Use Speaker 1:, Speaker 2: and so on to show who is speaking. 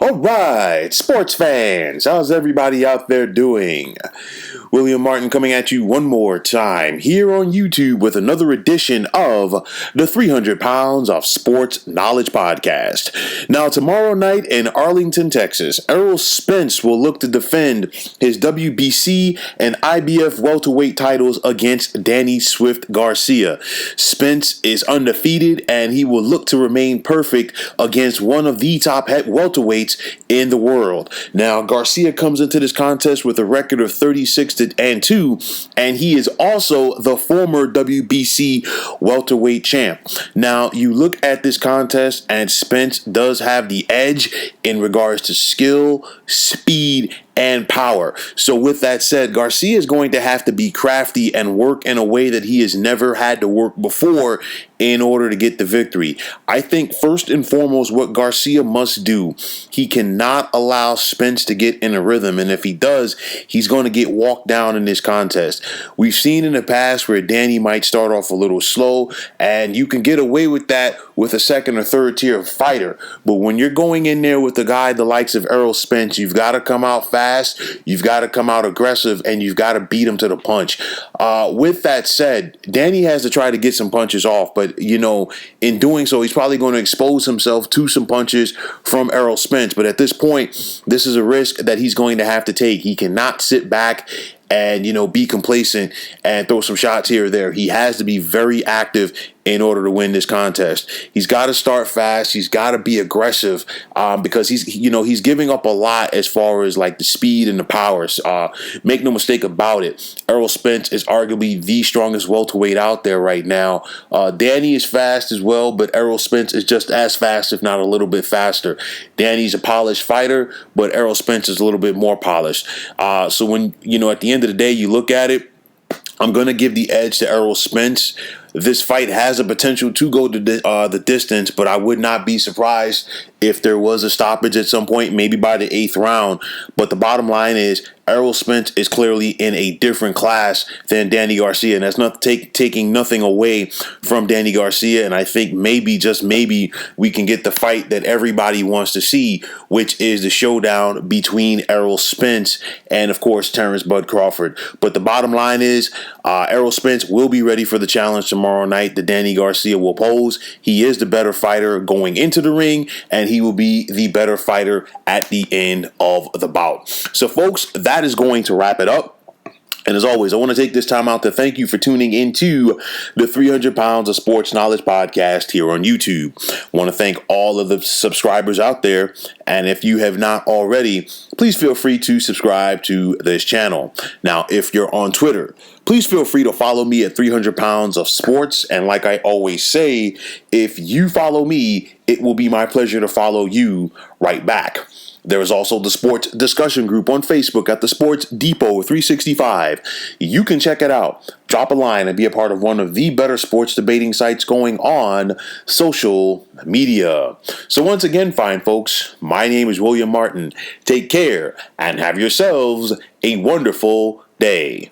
Speaker 1: All right, sports fans, how's everybody out there doing? William Martin coming at you one more time here on YouTube with another edition of the 300 Pounds of Sports Knowledge Podcast. Now, tomorrow night in Arlington, Texas, Errol Spence will look to defend his WBC and IBF welterweight titles against Danny Garcia. Spence is undefeated and he will look to remain perfect against one of the top welterweights in the world. Now, Garcia comes into this contest with a record of 36-2, and he is also the former WBC welterweight champ. Now, you look at this contest, and Spence does have the edge in regards to skill, speed, and power. So with that said, Garcia is going to have to be crafty and work in a way that he has never had to work before in order to get the victory. I think first and foremost what Garcia must do, he cannot allow Spence to get in a rhythm, and if he does, he's going to get walked down in this contest. We've seen in the past where Danny might start off a little slow, and you can get away with that with a second or third tier fighter. But when you're going in there with a guy the likes of Errol Spence, you've got to come out fast, you've got to come out aggressive, and you've got to beat him to the punch. With that said, Danny has to try to get some punches off, but in doing so, he's probably going to expose himself to some punches from Errol Spence. But at this point, this is a risk that he's going to have to take. He cannot sit back and, be complacent and throw some shots here or there. He has to be very active in order to win this contest. He's got to start fast. He's got to be aggressive because he's giving up a lot as far as like the speed and the powers. Make no mistake about it. Errol Spence is arguably the strongest welterweight out there right now. Danny is fast as well, but Errol Spence is just as fast, if not a little bit faster. Danny's a polished fighter, but Errol Spence is a little bit more polished. So when, at the end of the day, you look at it, I'm going to give the edge to Errol Spence. This fight has a potential to go to the distance, but I would not be surprised if there was a stoppage at some point, maybe by the 8th round. But the bottom line is Errol Spence is clearly in a different class than Danny Garcia, and that's not taking nothing away from Danny Garcia. And I think maybe, just maybe, we can get the fight that everybody wants to see, which is the showdown between Errol Spence and, of course, Terrence Bud Crawford. But the bottom line is Errol Spence will be ready for the challenge tomorrow night that Danny Garcia will pose. He is the better fighter going into the ring, and he will be the better fighter at the end of the bout. So, folks, that is going to wrap it up. And as always, I want to take this time out to thank you for tuning into the 300 Pounds of Sports Knowledge Podcast here on YouTube. I want to thank all of the subscribers out there. And if you have not already, please feel free to subscribe to this channel. Now, if you're on Twitter, please feel free to follow me at 300 Pounds of Sports. And like I always say, if you follow me, it will be my pleasure to follow you right back. There is also the sports discussion group on Facebook at the Sports Depot 365. You can check it out. Drop a line and be a part of one of the better sports debating sites going on social media. So once again, fine folks, my name is William Martin. Take care and have yourselves a wonderful day.